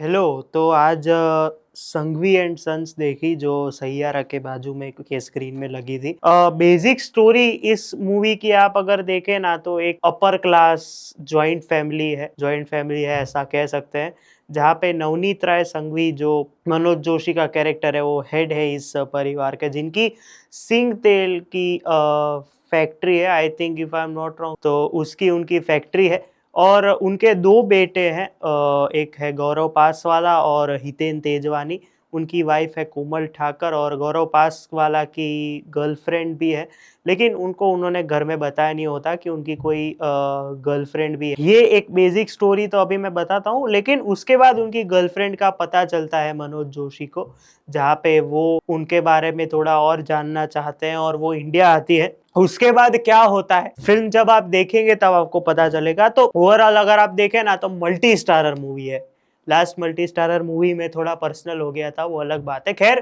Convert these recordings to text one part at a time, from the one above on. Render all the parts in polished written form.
Hello. तो आज Sanghvi and sons देखी जो सैयारा के बाजू में के स्क्रीन में लगी थी। बेसिक स्टोरी इस मूवी की आप अगर देखें ना तो एक अपर क्लास जॉइंट फैमिली है ऐसा कह सकते हैं, जहाँ पे नवनीत राय संघवी जो मनोज जोशी का कैरेक्टर है वो हेड है इस परिवार के, जिनकी सिंग तेल की फैक्ट्री है। I think if I am not wrong तो उसकी उनकी फैक्ट्री है और उनके दो बेटे हैं, एक है गौरव पासवाला और हितेन तेजवानी। उनकी वाइफ है कोमल ठाकर और गौरव पासवाला की गर्लफ्रेंड भी है, लेकिन उनको उन्होंने घर में बताया नहीं होता कि उनकी कोई गर्लफ्रेंड भी है। ये एक बेसिक स्टोरी तो अभी मैं बताता हूँ, लेकिन उसके बाद उनकी गर्लफ्रेंड का पता चलता है मनोज जोशी को, जहाँ पे वो उनके बारे में थोड़ा और जानना चाहते हैं और वो इंडिया आती है। उसके बाद क्या होता है फिल्म जब आप देखेंगे तब आपको पता चलेगा। तो ओवरऑल अगर आप देखें ना तो मल्टी स्टारर मूवी है। लास्ट मल्टी स्टारर मूवी में थोड़ा पर्सनल हो गया था, वो अलग बात है। खैर,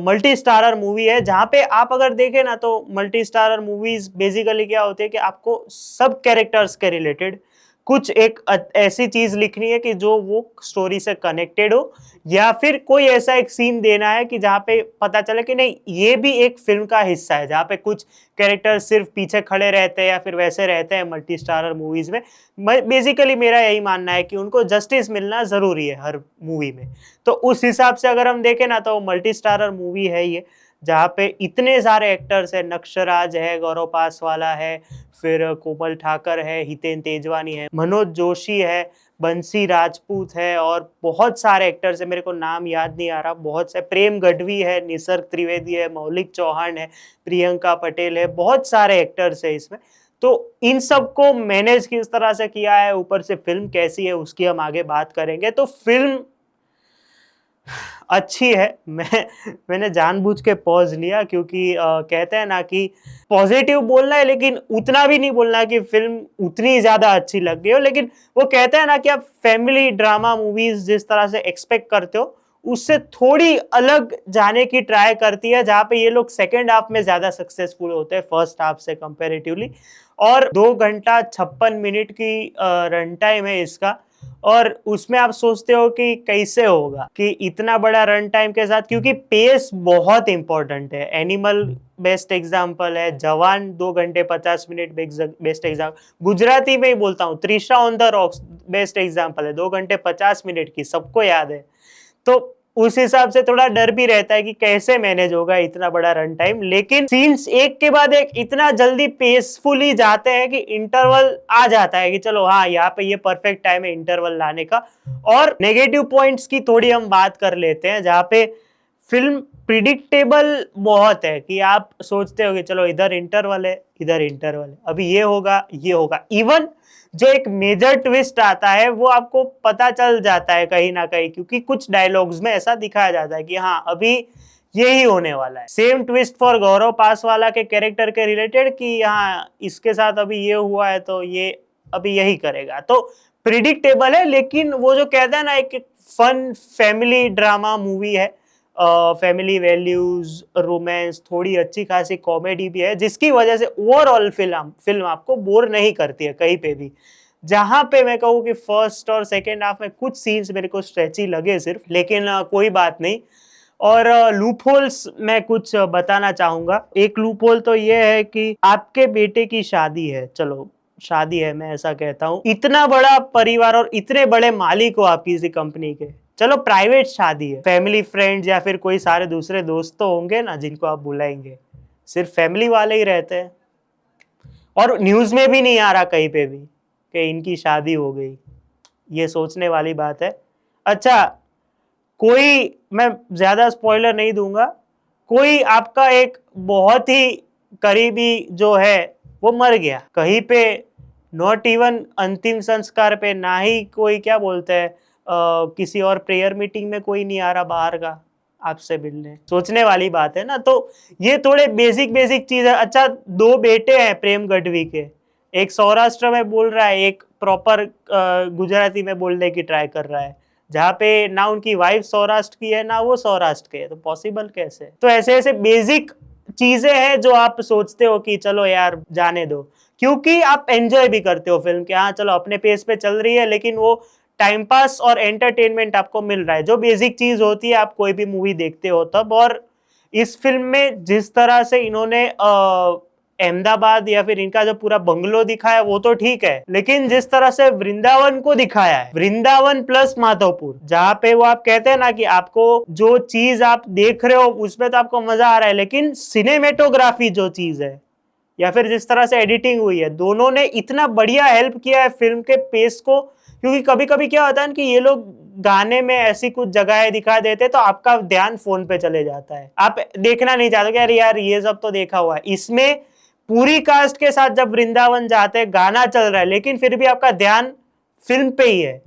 मल्टी स्टारर मूवी है जहां पे आप अगर देखें ना तो मल्टी स्टारर मूवीज बेसिकली क्या होती है कि आपको सब कैरेक्टर्स के रिलेटेड कुछ एक ऐसी चीज लिखनी है कि जो वो स्टोरी से कनेक्टेड हो, या फिर कोई ऐसा एक सीन देना है कि जहाँ पे पता चले कि नहीं ये भी एक फिल्म का हिस्सा है, जहाँ पे कुछ कैरेक्टर सिर्फ पीछे खड़े रहते हैं या फिर वैसे रहते हैं मल्टी स्टारर मूवीज में। बेसिकली मेरा यही मानना है कि उनको जस्टिस मिलना जरूरी है हर मूवी में। तो उस हिसाब से अगर हम देखें ना तो मल्टी स्टारर मूवी है ये, जहाँ पे इतने सारे एक्टर्स है, नक्शराज है, गौरव पासवाला है, फिर कोमल ठाकर है, हितेन तेजवानी है, मनोज जोशी है, बंसी राजपूत है और बहुत सारे एक्टर्स है, मेरे को नाम याद नहीं आ रहा, बहुत से, प्रेम गढ़वी है, निसर्ग त्रिवेदी है, मौलिक चौहान है, प्रियंका पटेल है, बहुत सारे एक्टर्स है इसमें। तो इन सबको मैनेज किस तरह से किया है, ऊपर से फिल्म कैसी है उसकी हम आगे बात करेंगे। तो फिल्म अच्छी है। मैंने जानबूझ के पॉज लिया क्योंकि कहते हैं ना कि पॉजिटिव बोलना है लेकिन उतना भी नहीं बोलना कि फिल्म उतनी ज्यादा अच्छी लग गई हो। लेकिन वो कहते हैं ना कि आप फैमिली ड्रामा मूवीज जिस तरह से एक्सपेक्ट करते हो उससे थोड़ी अलग जाने की ट्राई करती है, जहां पे ये लोग सेकेंड हाफ में ज्यादा सक्सेसफुल होते हैं फर्स्ट हाफ से कंपेरेटिवली। और 2 घंटा 56 मिनट की रन टाइम है इसका। और उसमें आप सोचते हो कि कैसे होगा कि इतना बड़ा रन टाइम के साथ, क्योंकि पेस बहुत इंपॉर्टेंट है। एनिमल बेस्ट एग्जांपल है, जवान 2 घंटे 50 मिनट बेस्ट एग्जाम्पल, गुजराती में ही बोलता हूँ, Trisha on the rocks best example है, 2 घंटे 50 मिनट की, सबको याद है। तो उस हिसाब से थोड़ा डर भी रहता है कि कैसे मैनेज होगा इतना बड़ा रन टाइम। लेकिन सीन्स एक के बाद एक इतना जल्दी पेसफुली जाते हैं कि इंटरवल आ जाता है कि चलो हाँ यहाँ पे ये परफेक्ट टाइम है इंटरवल लाने का। और नेगेटिव पॉइंट्स की थोड़ी हम बात कर लेते हैं, जहाँ पे फिल्म प्रिडिक्टेबल बहुत है कि आप सोचते हो कि चलो इधर इंटरवल है, इधर इंटरवल है, अभी ये होगा ये होगा। इवन जो एक मेजर ट्विस्ट आता है वो आपको पता चल जाता है कहीं ना कहीं, क्योंकि कुछ डायलॉग्स में ऐसा दिखाया जाता है कि हाँ अभी यही होने वाला है। सेम ट्विस्ट फॉर गौरव पासवाला के कैरेक्टर के रिलेटेड कि हाँ इसके साथ अभी ये हुआ है तो ये अभी यही करेगा। तो प्रिडिक्टेबल है, लेकिन वो जो कहता है ना एक फन फैमिली ड्रामा मूवी है, फैमिली वैल्यूज, रोमांस, थोड़ी अच्छी खासी कॉमेडी भी है, जिसकी वजह से ओवरऑल फिल्म आपको बोर नहीं करती है कहीं पे भी। जहां पे मैं कहूँ कि फर्स्ट और सेकेंड हाफ में कुछ सीन्स मेरे को स्ट्रेची लगे सिर्फ, लेकिन कोई बात नहीं। और लूप होल्स मैं कुछ बताना चाहूंगा। एक लूप होल तो ये है कि आपके बेटे की शादी है, चलो शादी है मैं ऐसा कहता हूँ, इतना बड़ा परिवार और इतने बड़े मालिक हो आप किसी कंपनी के, चलो प्राइवेट शादी है, फैमिली फ्रेंड्स या फिर कोई सारे दूसरे दोस्त तो होंगे ना जिनको आप बुलाएंगे, सिर्फ फैमिली वाले ही रहते हैं और न्यूज में भी नहीं आ रहा कहीं पे भी कि इनकी शादी हो गई। ये सोचने वाली बात है। अच्छा, कोई, मैं ज्यादा स्पॉइलर नहीं दूंगा, कोई आपका एक बहुत ही करीबी जो है वो मर गया कहीं पे, नॉट इवन अंतिम संस्कार पे, ना ही कोई क्या बोलते हैं किसी और प्रेयर मीटिंग में कोई नहीं आ रहा बाहर का आपसे मिलने। सोचने वाली बात है ना। तो ये थोड़े बेसिक बेसिक चीज है। अच्छा, दो बेटे हैं प्रेम गढ़वी के, एक सौराष्ट्र में बोल रहा है, एक प्रॉपर गुजराती में बोलने की ट्राई कर रहा है, जहाँ पे ना उनकी वाइफ सौराष्ट्र की है ना वो सौराष्ट्र के है, तो पॉसिबल कैसे? तो ऐसे ऐसे बेसिक चीजें हैं जो आप सोचते हो कि चलो यार जाने दो, क्योंकि आप एंजॉय भी करते हो फिल्म के, हाँ चलो अपने पेस पे चल रही है, लेकिन वो टाइम पास और एंटरटेनमेंट आपको मिल रहा है, जो बेसिक चीज होती है आप कोई भी मूवी देखते हो तब। और इस फिल्म में जिस तरह से इन्होंने अहमदाबाद या फिर इनका जो पूरा बंगलो दिखाया वो तो ठीक है, लेकिन जिस तरह से वृंदावन को दिखाया है, वृंदावन प्लस माधवपुर, जहाँ पे वो आप कहते हैं ना कि आपको जो चीज आप देख रहे हो उसमें तो आपको मजा आ रहा है, लेकिन सिनेमेटोग्राफी जो चीज है या फिर जिस तरह से एडिटिंग हुई है, दोनों ने इतना बढ़िया हेल्प किया है फिल्म के पेस को। क्योंकि कभी कभी क्या होता है कि ये लोग गाने में ऐसी कुछ जगहें दिखा देते तो आपका ध्यान फोन पे चले जाता है, आप देखना नहीं चाहते कि अरे यार ये सब तो देखा हुआ है। इसमें पूरी कास्ट के साथ जब वृंदावन जाते हैं, गाना चल रहा है, लेकिन फिर भी आपका ध्यान फिल्म पे ही है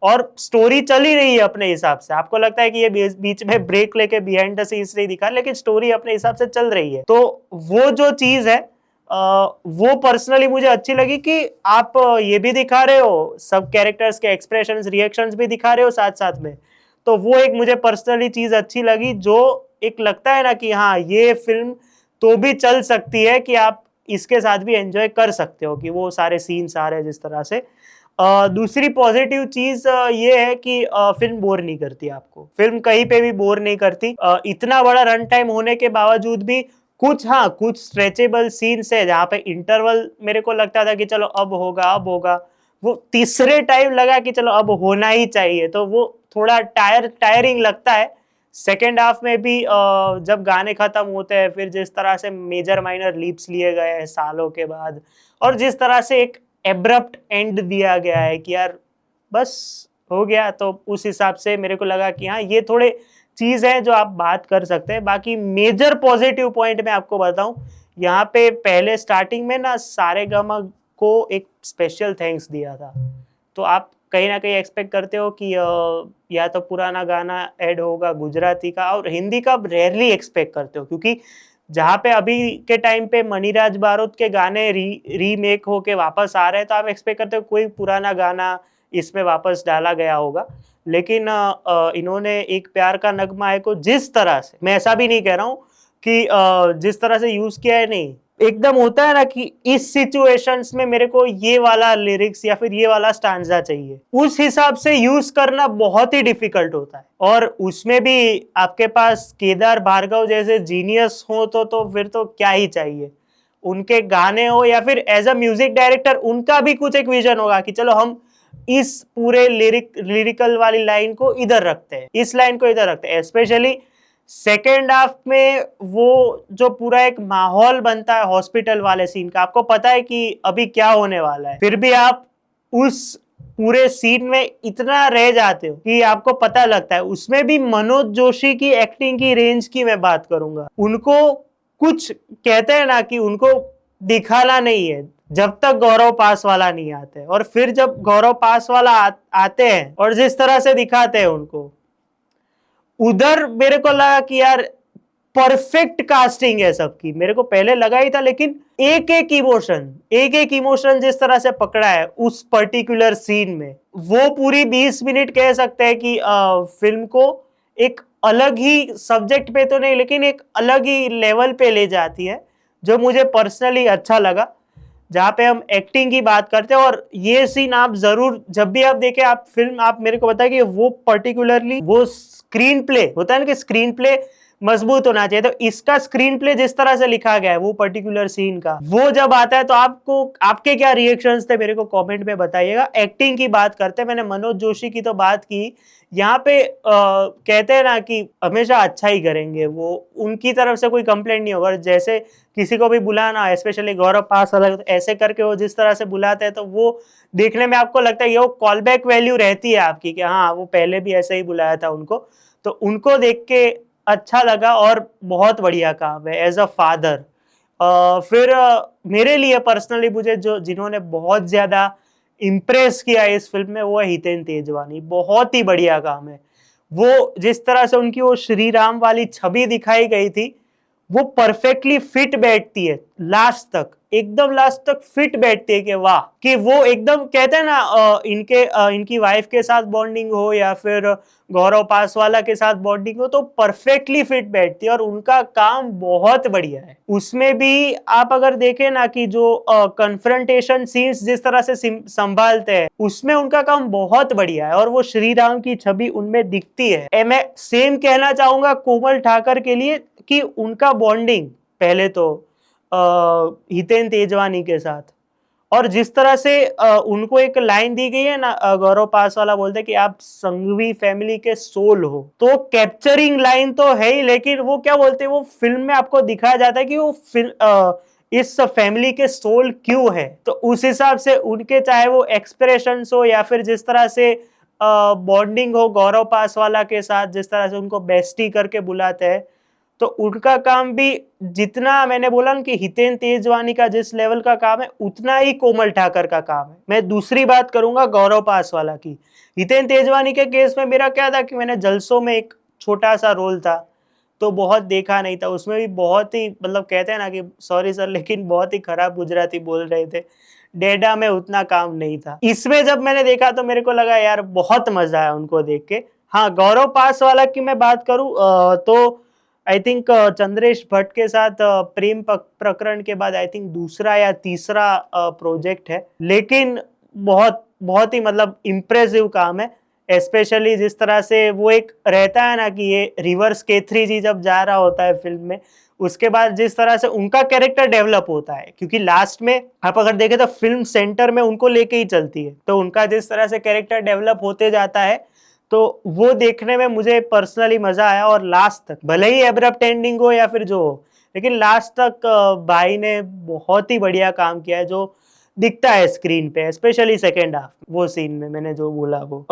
और स्टोरी चल ही रही है अपने हिसाब से। आपको लगता है कि ये बीच में ब्रेक लेके बिहाइंड द सीन्स नहीं दिखा, लेकिन स्टोरी अपने हिसाब से चल रही है। तो वो जो चीज है वो पर्सनली मुझे अच्छी लगी कि आप ये भी दिखा रहे हो, सब कैरेक्टर्स के एक्सप्रेशंस रिएक्शंस भी दिखा रहे हो साथ साथ में। तो वो एक मुझे पर्सनली चीज अच्छी लगी, जो एक लगता है ना कि हाँ ये फिल्म तो भी चल सकती है, कि आप इसके साथ भी एंजॉय कर सकते हो, कि वो सारे सीन्स आ रहे हैं जिस तरह से। दूसरी पॉजिटिव चीज ये है कि फिल्म बोर नहीं करती आपको, फिल्म कहीं पे भी बोर नहीं करती। इतना बड़ा रन टाइम होने के बावजूद भी कुछ स्ट्रेचेबल सीन्स है जहाँ पे इंटरवल मेरे को लगता था कि चलो अब होगा, वो तीसरे टाइम लगा कि चलो अब होना ही चाहिए, तो वो थोड़ा टायरिंग लगता है। सेकेंड हाफ में भी जब गाने खत्म होते हैं, फिर जिस तरह से मेजर माइनर लीप्स लिए गए हैं सालों के बाद, और जिस तरह से एक एब्रप्ट एंड दिया गया है कि यार बस हो गया, तो उस हिसाब से मेरे को लगा कि हाँ ये थोड़े चीज है जो आप बात कर सकते हैं। बाकी मेजर पॉजिटिव पॉइंट मैं आपको बताऊं, यहाँ पे पहले स्टार्टिंग में ना सारेगामा को एक स्पेशल थैंक्स दिया था, तो आप कहीं ना कहीं एक्सपेक्ट करते हो कि या तो पुराना गाना ऐड होगा गुजराती का, और हिंदी का रेयरली एक्सपेक्ट करते हो, क्योंकि जहाँ पे अभी के टाइम पे मणिराज बारोत के गाने रीमेक होके वापस आ रहे हैं, तो आप एक्सपेक्ट करते हो कोई पुराना गाना इसमें वापस डाला गया होगा। लेकिन इन्होंने एक प्यार का नगमा है को जिस तरह से, मैं ऐसा भी नहीं कह रहा हूँ कि जिस तरह से यूज किया है, नहीं एकदम होता है ना कि इस सिचुएशंस में मेरे को ये वाला लिरिक्स या फिर ये वाला स्टांजा चाहिए, उस हिसाब से यूज करना बहुत ही डिफिकल्ट होता है। और उसमें भी आपके पास केदार भार्गव जैसे जीनियस हो तो फिर तो क्या ही चाहिए। उनके गाने हो या फिर एज अ म्यूजिक डायरेक्टर उनका भी कुछ एक विजन होगा कि चलो हम इस पूरे लिरिकल वाली लाइन को इधर रखते हैं, इस लाइन को इधर रखते हैं। स्पेशली सेकेंड हाफ में वो जो पूरा एक माहौल बनता है हॉस्पिटल वाले सीन का, आपको पता है कि अभी क्या होने वाला है, फिर भी आप उस पूरे सीन में इतना रह जाते हो कि आपको पता लगता है। उसमें भी मनोज जोशी की एक्टिंग की रेंज की मैं बात करूंगा, उनको कुछ कहते हैं ना कि उनको दिखाना नहीं है जब तक गौरव पास वाला नहीं आते, और फिर जब गौरव पास वाला आते हैं और जिस तरह से दिखाते हैं उनको, उधर मेरे को लगा कि यार परफेक्ट कास्टिंग है सबकी। मेरे को पहले लगा ही था, लेकिन एक एक इमोशन जिस तरह से पकड़ा है उस पर्टिकुलर सीन में, वो पूरी 20 मिनट कह सकते हैं कि फिल्म को एक अलग ही सब्जेक्ट पे तो नहीं, लेकिन एक अलग ही लेवल पे ले जाती है, जो मुझे पर्सनली अच्छा लगा। जहाँ पे हम एक्टिंग की बात करते हैं, और ये सीन आप जरूर जब भी आप देखें, आप फिल्म आप मेरे को बताइए कि वो पर्टिकुलरली वो स्क्रीन प्ले होता है ना कि स्क्रीन प्ले मजबूत होना चाहिए, तो इसका स्क्रीन प्ले जिस तरह से लिखा गया है वो पर्टिकुलर सीन का, वो जब आता है तो आपको आपके क्या रिएक्शंस थे मेरे को कमेंट में बताइएगा। एक्टिंग की बात करते हैं, मैंने मनोज जोशी की तो बात की, यहाँ पे कहते हैं ना कि हमेशा अच्छा ही करेंगे वो, उनकी तरफ से कोई कंप्लेंट नहीं होगा। जैसे किसी को भी बुलाना, स्पेशली गौरव पास अलग, तो ऐसे करके वो जिस तरह से बुलाते हैं, तो वो देखने में आपको लगता है ये वो कॉल बैक वैल्यू रहती है आपकी कि हाँ वो पहले भी ऐसे ही बुलाया था उनको, तो उनको देख के अच्छा लगा। और बहुत बढ़िया काम है एज अ फादर। फिर मेरे लिए पर्सनली मुझे जो जिन्होंने बहुत ज्यादा इम्प्रेस किया इस फिल्म में, वो है हितेन तेजवानी। बहुत ही बढ़िया काम है। वो जिस तरह से उनकी वो श्री राम वाली छवि दिखाई गई थी, वो परफेक्टली फिट बैठती है लास्ट तक, एकदम लास्ट तक फिट बैठती है कि वाह, कि वो एकदम कहते हैं ना इनकी वाइफ के साथ बॉन्डिंग हो या फिर गौरव पासवाला के साथ बॉन्डिंग हो तो परफेक्टली फिट बैठती है और उनका काम बहुत बढ़िया है। उसमें भी आप अगर देखें ना कि जो कन्फ्रंटेशन सीन्स जिस तरह से संभालते हैं उसमें उनका काम बहुत बढ़िया है और वो श्री राम की छवि उनमें दिखती है। मैं सेम कहना चाहूंगा कोमल ठाकर के लिए कि उनका बॉन्डिंग पहले तो हितेन तेजवानी के साथ, और जिस तरह से उनको एक लाइन दी गई है ना, गौरव पासवाला बोलते हैं कि आप संघवी फैमिली के सोल हो, तो कैप्चरिंग लाइन तो है ही, लेकिन वो क्या बोलते हैं वो फिल्म में आपको दिखाया जाता है कि वो इस फैमिली के सोल क्यों है। तो उस हिसाब से उनके चाहे वो एक्सप्रेशंस हो या फिर जिस तरह से बॉन्डिंग हो गौरव पासवाला के साथ, जिस तरह से उनको बेस्टी करके बुलाते हैं, तो उनका काम भी जितना मैंने बोला ना कि हितेन तेजवानी का जिस लेवल का काम है उतना ही कोमल ठाकर का काम है। मैं दूसरी बात करूंगा गौरव पासवाला की। हितेन तेजवानी के केस में मेरा क्या था कि मैंने जलसों में एक छोटा सा रोल था तो बहुत देखा नहीं था, उसमें भी बहुत ही मतलब कहते हैं ना कि सॉरी सर लेकिन बहुत ही खराब गुजराती बोल रहे थे, डेडा में उतना काम नहीं था। इसमें जब मैंने देखा तो मेरे को लगा यार बहुत मजा आया उनको देख के। हाँ, गौरव पासवाला की मैं बात करूं तो आई थिंक चंद्रेश भट्ट के साथ प्रेम प्रकरण के बाद आई थिंक दूसरा या तीसरा प्रोजेक्ट है, लेकिन बहुत बहुत ही मतलब इम्प्रेसिव काम है। स्पेशली जिस तरह से वो एक रहता है ना कि ये रिवर्स केथरी जी जब जा रहा होता है फिल्म में, उसके बाद जिस तरह से उनका कैरेक्टर डेवलप होता है, क्योंकि लास्ट में आप अगर देखें तो फिल्म सेंटर में उनको लेके ही चलती है, तो उनका जिस तरह से कैरेक्टर डेवलप होते जाता है तो वो देखने में मुझे पर्सनली मजा आया। और लास्ट तक भले ही एब्रप्ट एंडिंग हो या फिर जो हो, लेकिन लास्ट तक भाई ने बहुत ही बढ़िया काम किया है जो दिखता है स्क्रीन पे, स्पेशली सेकेंड हाफ वो सीन में मैंने जो बोला वो।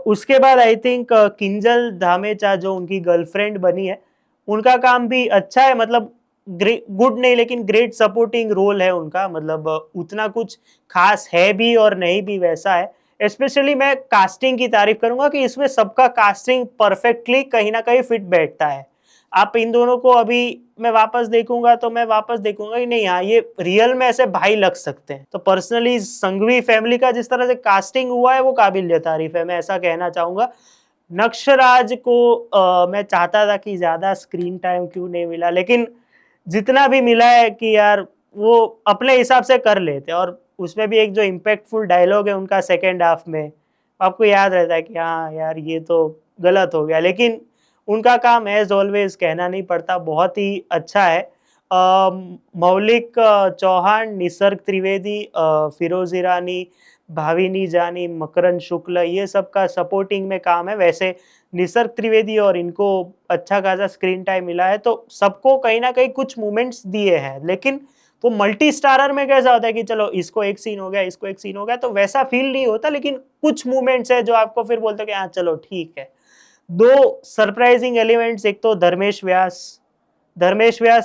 उसके बाद आई थिंक किंजल धामेचा जो उनकी गर्लफ्रेंड बनी है, उनका काम भी अच्छा है, मतलब गुड नहीं लेकिन ग्रेट सपोर्टिंग रोल है उनका, मतलब उतना कुछ खास है भी और नहीं भी वैसा है। स्पेशली मैं कास्टिंग की तारीफ करूंगा कि इसमें सबका कास्टिंग परफेक्टली कहीं ना कहीं फिट बैठता है। आप इन दोनों को अभी मैं वापस देखूंगा तो मैं वापस देखूंगा कि नहीं हाँ ये रियल में ऐसे भाई लग सकते हैं। तो पर्सनली संघवी फैमिली का जिस तरह से कास्टिंग हुआ है वो काबिल तारीफ है, मैं ऐसा कहना चाहूंगा। नक्शराज को मैं चाहता था कि ज्यादा स्क्रीन टाइम क्यों नहीं मिला, लेकिन जितना भी मिला है कि यार वो अपने हिसाब से कर लेते, और उसमें भी एक जो इम्पैक्टफुल डायलॉग है उनका सेकेंड हाफ में, आपको याद रहता है कि हाँ यार ये तो गलत हो गया, लेकिन उनका काम एज ऑलवेज कहना नहीं पड़ता, बहुत ही अच्छा है। मौलिक चौहान, निसर्ग त्रिवेदी, फिरोज ईरानी, भाविनी जानी, मकरंद शुक्ल, ये सब का सपोर्टिंग में काम है। वैसे निसर्ग त्रिवेदी और इनको अच्छा खासा स्क्रीन टाइम मिला है, तो सबको कहीं ना कहीं कुछ मोमेंट्स दिए हैं, लेकिन वो मल्टी स्टारर में कैसा होता है कि चलो इसको एक सीन हो गया, इसको एक सीन हो गया, तो वैसा फील नहीं होता, लेकिन कुछ मूवमेंट्स है जो आपको फिर बोलते हो कि हाँ चलो ठीक है। दो सरप्राइजिंग एलिमेंट्स, एक तो धर्मेश व्यास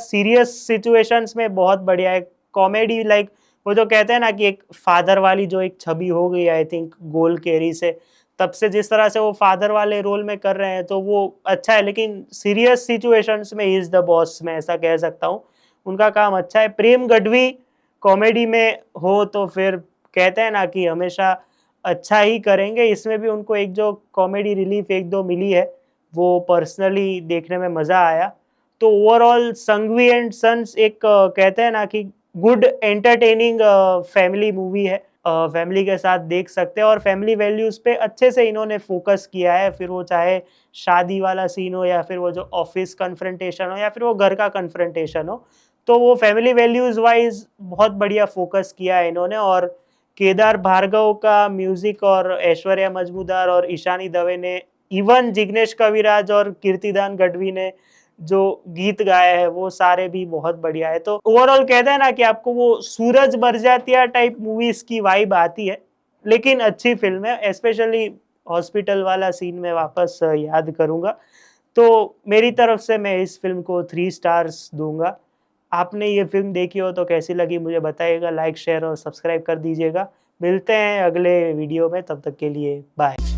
सीरियस सिचुएशंस में बहुत बढ़िया है, कॉमेडी लाइक वो जो कहते हैं ना कि एक फादर वाली जो एक छवि हो गई आई थिंक गोल कैरी से, तब से जिस तरह से वो फादर वाले रोल में कर रहे हैं तो वो अच्छा है, लेकिन सीरियस सिचुएशंस में ही इज द बॉस, मैं ऐसा कह सकता हूँ। उनका काम अच्छा है। प्रेम गढ़वी कॉमेडी में हो तो फिर कहते हैं ना कि हमेशा अच्छा ही करेंगे, इसमें भी उनको एक जो कॉमेडी रिलीफ एक दो मिली है वो पर्सनली देखने में मजा आया। तो ओवरऑल संघवी एंड सन्स एक कहते हैं ना कि गुड एंटरटेनिंग फैमिली मूवी है, फैमिली के साथ देख सकते हैं, और फैमिली वैल्यूज पे अच्छे से इन्होंने फोकस किया है, फिर वो चाहे शादी वाला सीन हो या फिर वो जो ऑफिस कन्फ्रंटेशन हो या फिर वो घर का कन्फ्रंटेशन हो, तो वो फैमिली वैल्यूज वाइज बहुत बढ़िया फोकस किया है इन्होंने। और केदार भार्गव का म्यूजिक और ऐश्वर्या मजमूदार और ईशानी दवे ने, इवन जिग्नेश कविराज और कीर्तिदान गढ़वी ने जो गीत गाए हैं वो सारे भी बहुत बढ़िया है। तो ओवरऑल कहते हैं ना कि आपको वो सूरज बरजातिया टाइप मूवीज की वाइब आती है, लेकिन अच्छी फिल्म है। स्पेशली हॉस्पिटल वाला सीन में वापस याद करूंगा, तो मेरी तरफ से मैं इस फिल्म को 3 स्टार्स दूंगा। आपने ये फिल्म देखी हो तो कैसी लगी मुझे बताइएगा, लाइक शेयर और सब्सक्राइब कर दीजिएगा। मिलते हैं अगले वीडियो में, तब तक के लिए बाय।